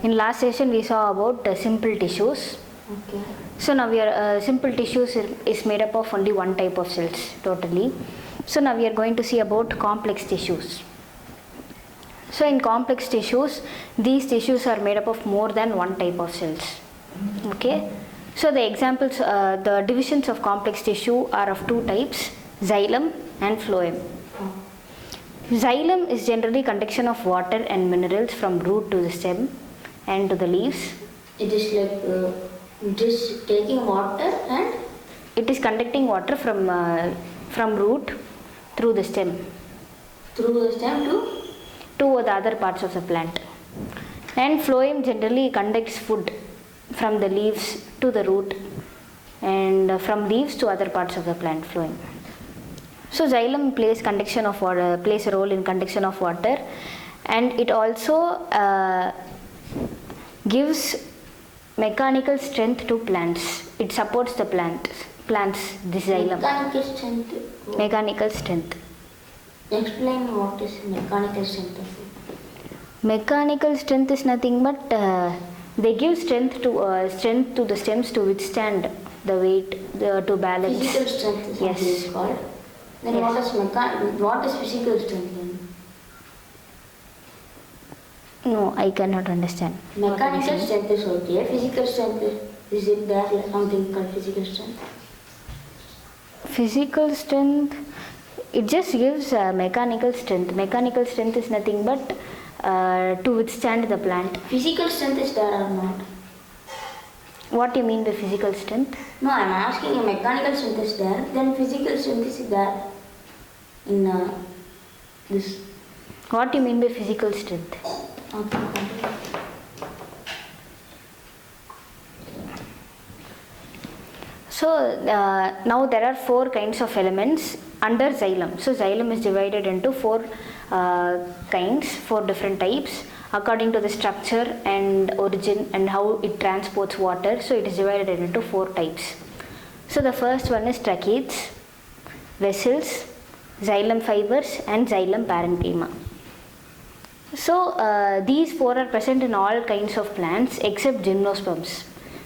In last session we saw about simple tissues. Okay. So now we are simple tissues is made up of only one type of cells totally. So now we are going to see about complex tissues. So in complex tissues, these tissues are made up of more than one type of cells. Okay. So the examples, the divisions of complex tissue are of two types, xylem and phloem. Xylem is generally conduction of water and minerals from root to the stem and to the leaves. It is like just taking water and It is conducting water from root through the stem through the stem to the other parts of the plant. And phloem generally conducts food from the leaves to the root and from leaves to other parts of the plant. Phloem. So xylem plays a role in conduction of water, and it also gives mechanical strength to plants. It supports the plants. This xylem. mechanical strength. Mechanical strength. Explain what is mechanical strength. Mechanical strength is nothing but they give strength to the stems to withstand the weight, to balance. Physical strength is Yes. what it is called. Then Yes. what is physical strength then? No, I cannot understand. Mechanical strength is okay. Physical strength is it there something called physical strength? Physical strength, it just gives mechanical strength. Mechanical strength is nothing but to withstand the plant. Physical strength is there or not? What do you mean by physical strength? No, I am asking if mechanical strength is there, then physical strength is there in this. What do you mean by physical strength? Okay. So now there are four kinds of elements under xylem. So xylem is divided into four different types according to the structure and origin and how it transports water. So it is divided into four types. So the first one is tracheids, vessels, xylem fibers and xylem parenchyma. So these four are present in all kinds of plants except gymnosperms.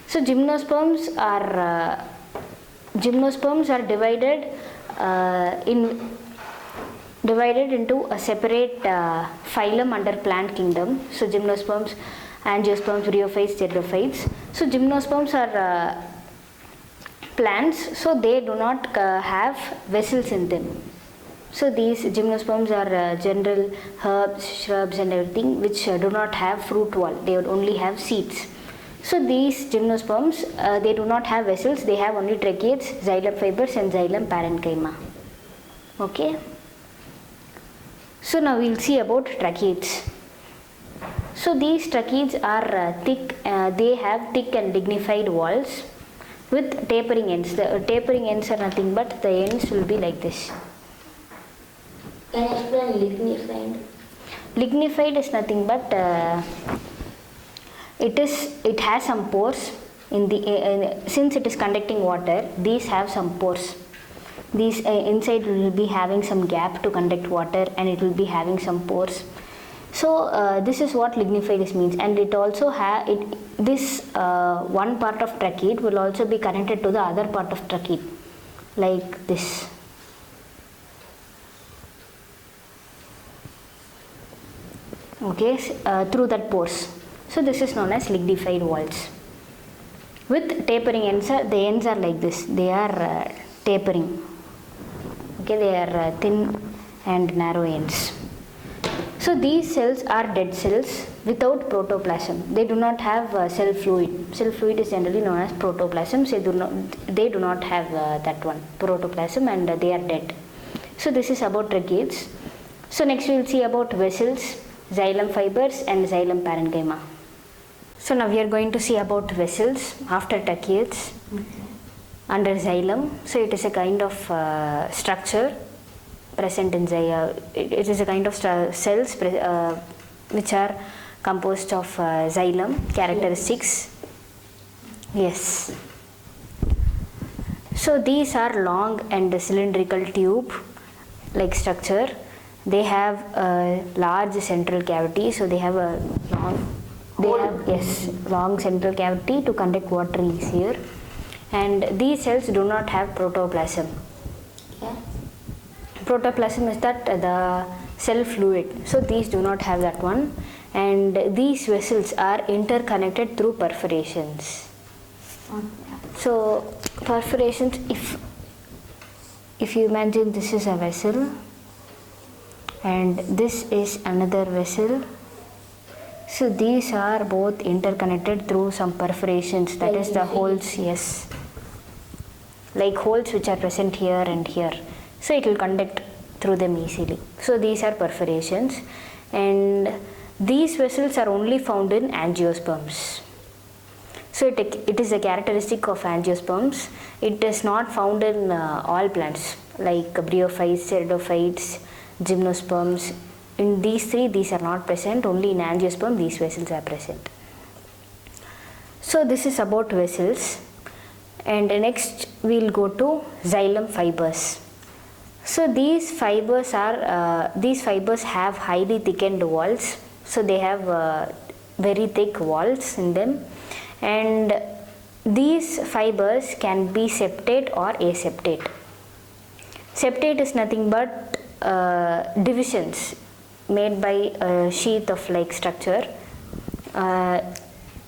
So gymnosperms are divided into a separate phylum under plant kingdom. So gymnosperms, angiosperms, bryophytes, pteridophytes. So gymnosperms are plants, so they do not have vessels in them. So these gymnosperms are general herbs, shrubs and everything which do not have fruit wall. They would only have seeds. So these gymnosperms, they do not have vessels. They have only tracheids, xylem fibers and xylem parenchyma. Okay. So now we will see about tracheids. So these tracheids are thick. They have thick and dignified walls with tapering ends. The tapering ends are nothing but the ends will be like this. Can you explain lignified? Lignified is nothing but it has some pores in the since it is conducting water. These have some pores. These inside will be having some gap to conduct water, and it will be having some pores. So this is what lignified means, and it also this one part of tracheid will also be connected to the other part of tracheid, like this. Okay, through that pores. So this is known as lignified walls. With tapering ends, the ends are like this. They are tapering. Okay, they are thin and narrow ends. So these cells are dead cells without protoplasm. They do not have cell fluid. Cell fluid is generally known as protoplasm. So they do not have that one, protoplasm, and they are dead. So this is about tracheids. So next we will see about vessels, xylem fibers and xylem parenchyma. So now we are going to see about vessels after tracheids under xylem. So it is a kind of structure present in xylem. It is a kind of cells which are composed of xylem characteristics. Yes. So these are long and cylindrical tube like structure. They have a large central cavity, so they have a long They have, yes, long central cavity to conduct water is here. And these cells do not have protoplasm. Yeah. Protoplasm is that the cell fluid. So these do not have that one. And these vessels are interconnected through perforations. Okay. So perforations, if you imagine this is a vessel and this is another vessel. So these are both interconnected through some perforations, that is the holes, yes. Like holes which are present here and here. So it will conduct through them easily. So these are perforations, and these vessels are only found in angiosperms. So it is a characteristic of angiosperms. It is not found in all plants like bryophytes, pteridophytes, gymnosperms. In these three, these are not present. Only in angiosperm these vessels are present. So this is about vessels. And next we will go to xylem fibers. So these fibers have highly thickened walls. So they have very thick walls in them, and these fibers can be septate or aseptate. Septate is nothing but divisions made by a sheath of like structure.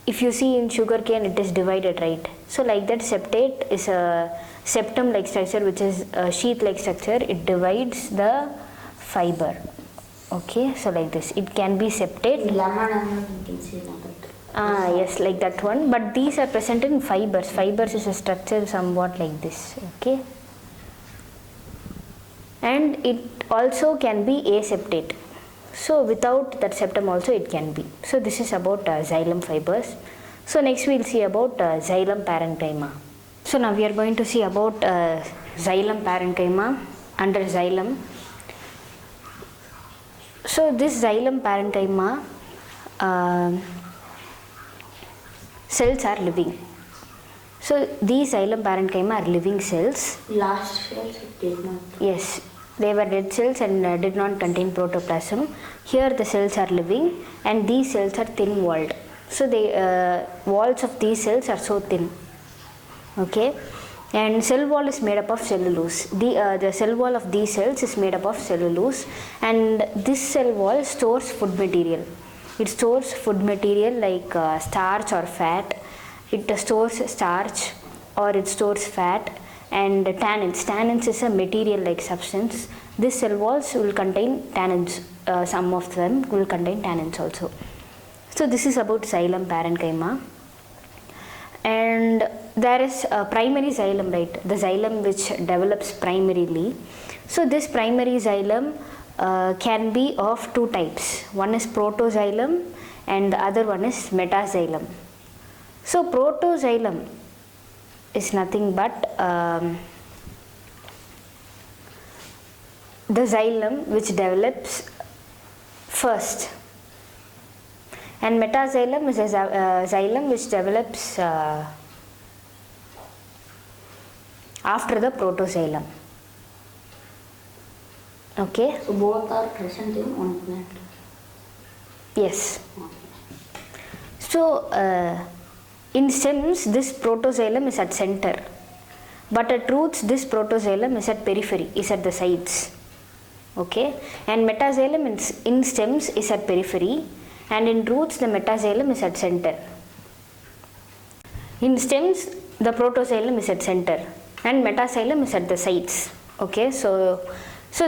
If you see in sugarcane, it is divided, right? So like that, septate is a septum like structure, which is a sheath like structure. It divides the fiber. Okay, so like this, it can be septate. Lemon, you can see that. Yes, like that one. But these are present in fibers. Fibers is a structure somewhat like this. Okay, and it also can be aseptate. So without that septum also it can be. So this is about xylem fibers. So next we will see about xylem parenchyma. So now we are going to see about xylem parenchyma under xylem. So this xylem parenchyma cells are living. So these xylem parenchyma are living cells. Last cells it did not. Yes, they were dead cells and did not contain protoplasm. Here the cells are living, and these cells are thin walled. So the walls of these cells are so thin. Okay, and cell wall is made up of cellulose. The cell wall of these cells is made up of cellulose, and this cell wall stores food material. It stores food material like starch or fat. It stores starch or it stores fat. And tannins. Tannins is a material like substance. This cell walls will contain tannins. Some of them will contain tannins also. So this is about xylem parenchyma. And there is a primary xylem, right? The xylem which develops primarily. So this primary xylem can be of two types. One is protoxylem and the other one is metaxylem. So protoxylem is nothing but the xylem which develops first, and metaxylem is a xylem which develops after the protoxylem. Okay. So both are present in one plant. Yes. Okay. So in stems, this protoxylem is at center, but at roots, this protoxylem is at periphery, is at the sides. Okay, and metaxylem in stems is at periphery, and in roots, the metaxylem is at center. In stems, the protoxylem is at center, and metaxylem is at the sides. Okay, so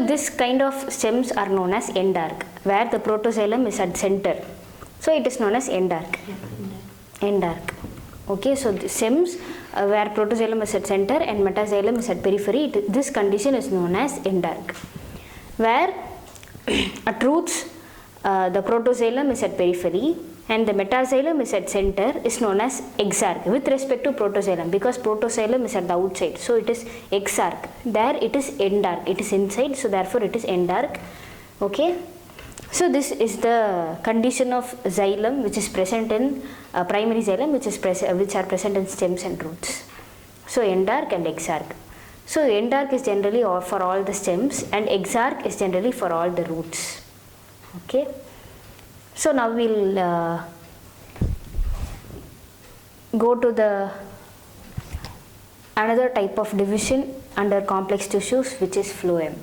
this kind of stems are known as endarc, where the protoxylem is at center. So it is known as endarc. Endarc. Okay, so the stems where protoxylem is at center and metaxylem is at periphery, this condition is known as endarc. Where at roots the protoxylem is at periphery and the metaxylem is at center is known as exarch with respect to protoxylem, because protoxylem is at the outside, so it is exarch. There it is endarc, it is inside, so therefore it is endarc. Okay. So this is the condition of xylem which is present in primary xylem which are present in stems and roots. So endarc and exarch. So endarc is generally for all the stems and exarch is generally for all the roots. Okay. So now we'll go to the another type of division under complex tissues, which is phloem.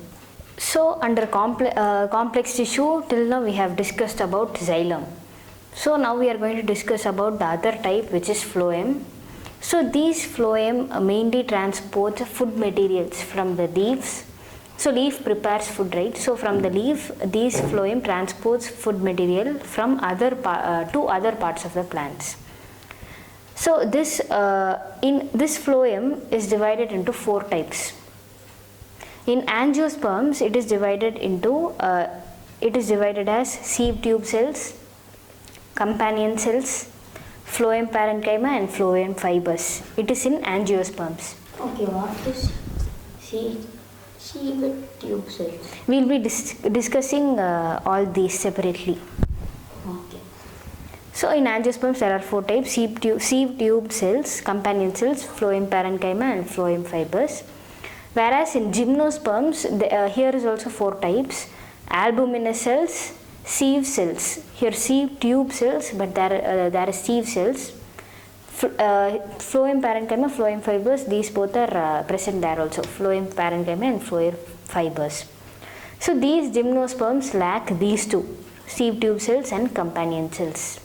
So under complex tissue, till now we have discussed about xylem. So now we are going to discuss about the other type, which is phloem. So these phloem mainly transport food materials from the leaves. So leaf prepares food, right? So from the leaf, these phloem transports food material from to other parts of the plants. So this in this phloem is divided into 4 types. In angiosperms, it is divided as sieve tube cells, companion cells, phloem parenchyma, and phloem fibers. It is in angiosperms. Okay, what is sieve tube cells? We will be discussing all these separately. Okay. So in angiosperms there are 4 types: sieve tube cells, companion cells, phloem parenchyma, and phloem fibers. Whereas in gymnosperms, here is also 4 types: albuminous cells, sieve cells. Here sieve tube cells, but there are sieve cells. Phloem parenchyma, phloem fibers, these both are present there also. Phloem parenchyma and phloem fibers. So these gymnosperms lack these 2: sieve tube cells and companion cells.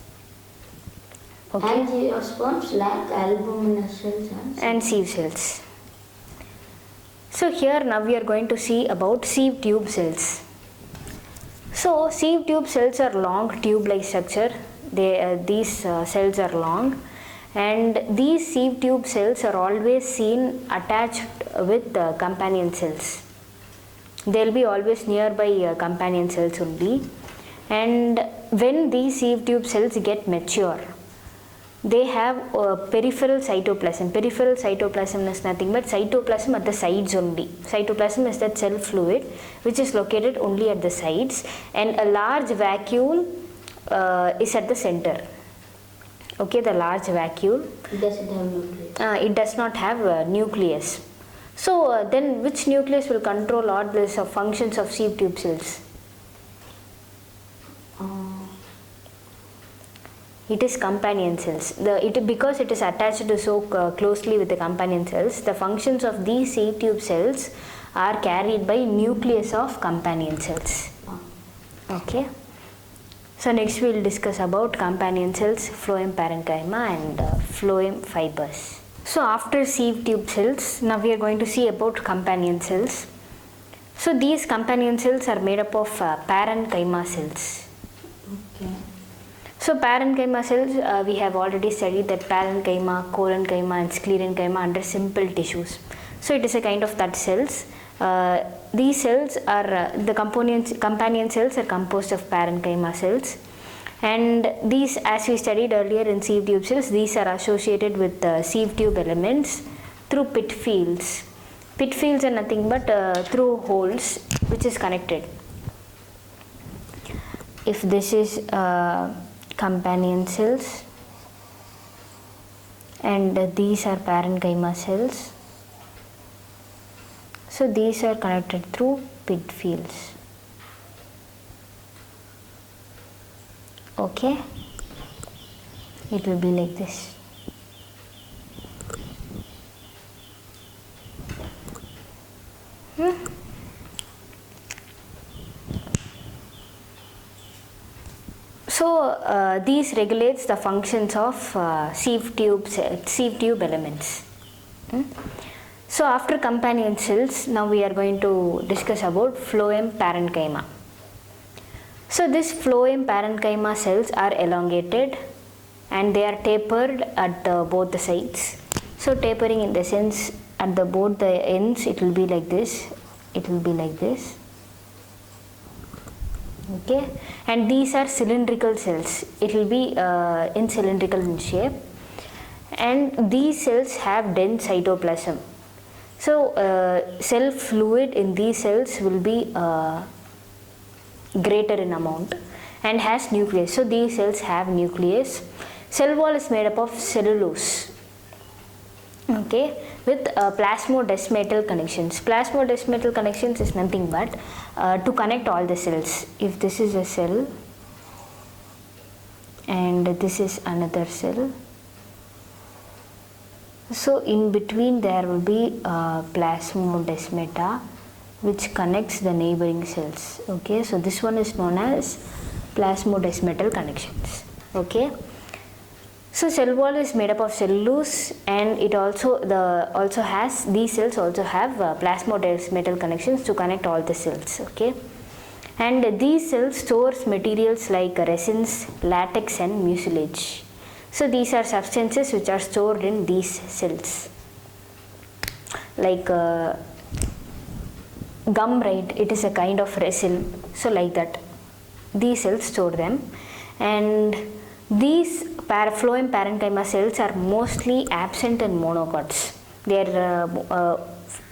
Okay. Angiosperms lack albuminous cells And sieve cells. So here now we are going to see about sieve tube cells. So sieve tube cells are long tube-like structure. These cells are long, and these sieve tube cells are always seen attached with companion cells. They will be always nearby companion cells only. And when these sieve tube cells get mature, they have peripheral cytoplasm. Peripheral cytoplasm is nothing but cytoplasm at the sides only. Cytoplasm is that cell fluid which is located only at the sides, and a large vacuole is at the center. Okay, the large vacuole. It doesn't have nucleus. It does not have a nucleus. So then which nucleus will control all these functions of sieve tube cells? It is companion cells. Because it is attached so closely with the companion cells, the functions of these sieve tube cells are carried by nucleus of companion cells. Okay. So next we will discuss about companion cells, phloem parenchyma, and phloem fibers. So after sieve tube cells, now we are going to see about companion cells. So these companion cells are made up of parenchyma cells. Okay. So parenchyma cells, we have already studied that parenchyma, collenchyma, and sclerenchyma under simple tissues. So it is a kind of that cells. These cells are the companion cells are composed of parenchyma cells, and these, as we studied earlier in sieve tube cells, these are associated with sieve tube elements through pit fields. Pit fields are nothing but through holes which is connected. If this is companion cells and these are parenchyma cells, so these are connected through pit fields. Okay, it will be like this. So these regulates the functions of sieve tube elements. So after companion cells, now we are going to discuss about phloem parenchyma. So this phloem parenchyma cells are elongated and they are tapered at both the sides. So tapering in the sense at both the ends, it will be like this. It will be like this. Okay, and these are cylindrical cells. It will be in cylindrical in shape, and these cells have dense cytoplasm. So cell fluid in these cells will be greater in amount and has nucleus. So these cells have nucleus. Cell wall is made up of cellulose. Okay, with plasmodesmatal connections. Plasmodesmatal connections is nothing but to connect all the cells. If this is a cell and this is another cell, So in between there will be plasmodesmata which connects the neighboring cells. Okay, so this one is known as plasmodesmatal connections. Okay, so cell wall is made up of cellulose, and it also has, these cells also have plasmodesmatal connections to connect all the cells. Okay, and these cells stores materials like resins, latex and mucilage. So these are substances which are stored in these cells, like gum, right? It is a kind of resin. So like that, these cells store them. And these phloem parenchyma cells are mostly absent in monocots. They are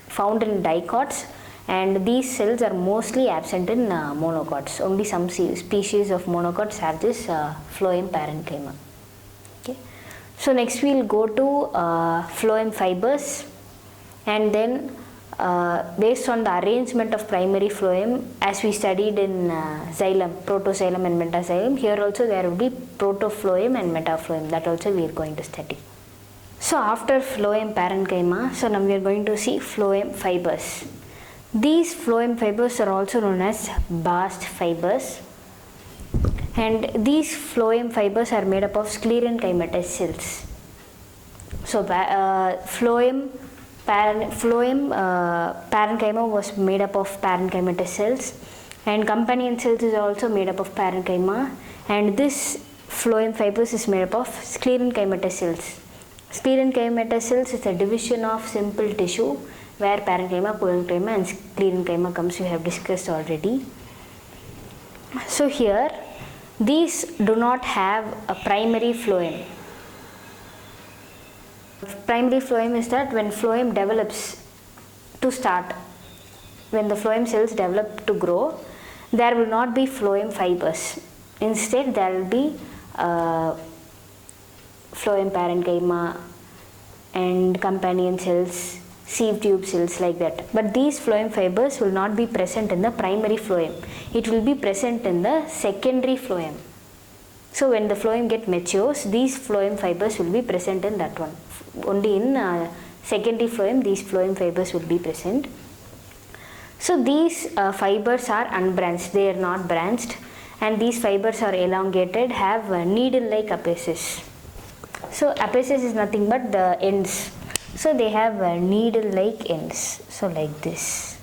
found in dicots, and these cells are mostly absent in monocots. Only some species of monocots have this phloem parenchyma. Okay. So next we will go to phloem fibers, and then based on the arrangement of primary phloem, as we studied in xylem, protoxylem and metaxylem, here also there will be protophlloem and metaphlloem. That also we are going to study. So after phloem parenchyma, so now we are going to see phloem fibers. These phloem fibers are also known as bast fibers, and these phloem fibers are made up of sclerenchymatous cells. So phloem parenchyma was made up of parenchymatous cells, and companion cells is also made up of parenchyma, and this phloem fibers is made up of sclerenchymatous cells. Sclerenchymatous cells is a division of simple tissue where parenchyma, parenchyma and sclerenchyma comes. We have discussed already. So here these do not have a primary phloem. Primary phloem is that when phloem develops to start, when the phloem cells develop to grow, there will not be phloem fibers. Instead there will be phloem parenchyma and companion cells, sieve tube cells, like that. But these phloem fibers will not be present in the primary phloem. It will be present in the secondary phloem. So when the phloem get matures, these phloem fibers will be present in that one. Only in secondary phloem these phloem fibers will be present. So these fibers are unbranched, they are not branched, and these fibers are elongated, have needle-like apices. So apices is nothing but the ends. So they have needle-like ends. So like this.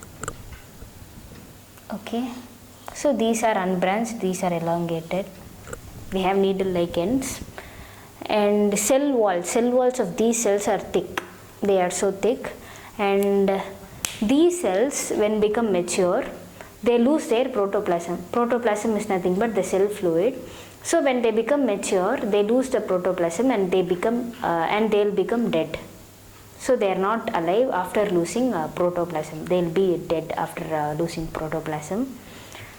Okay. So these are unbranched, these are elongated. They have needle-like ends. And cell walls of these cells are thick. They are so thick, and these cells when become mature, they lose their protoplasm. Protoplasm is nothing but the cell fluid. So when they become mature, they lose the protoplasm and they will become dead. So they are not alive after losing protoplasm. They will be dead after losing protoplasm.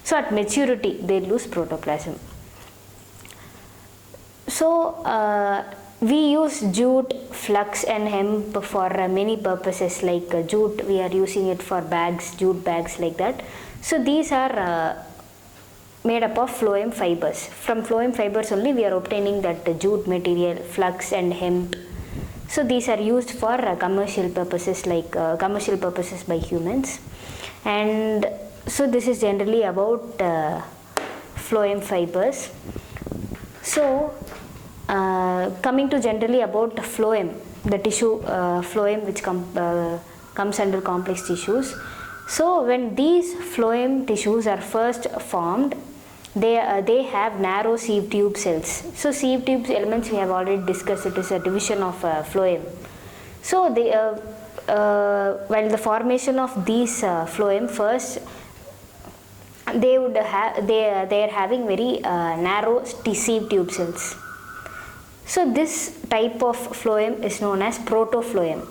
So at maturity they lose protoplasm. So we use jute, flax and hemp for many purposes, like jute we are using it for bags, jute bags, like that. So these are made up of phloem fibers. From phloem fibers only we are obtaining that jute material, flax and hemp. So these are used for commercial purposes, like commercial purposes by humans. And so this is generally about phloem fibers. So coming to generally about phloem, the tissue phloem which comes under complex tissues. So when these phloem tissues are first formed, they have narrow sieve tube cells. So sieve tube elements we have already discussed, it is a division of phloem. So they, while the formation of these phloem, first they are having very narrow sieve tube cells. So this type of phloem is known as protophlloem,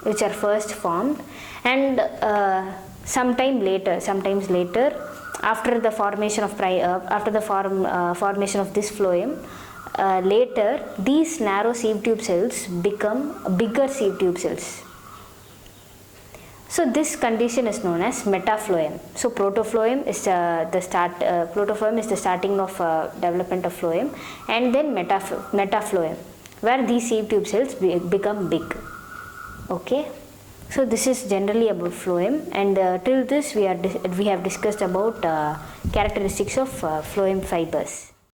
which are first formed, and sometimes later, after the formation of formation of this phloem, later these narrow sieve tube cells become bigger sieve tube cells. So this condition is known as metaphloem. So protophlloem is the starting of development of phloem, and then metaphloem. where these sieve tube cells become big. Okay, so this is generally about phloem, and till this we have discussed about characteristics of phloem fibers.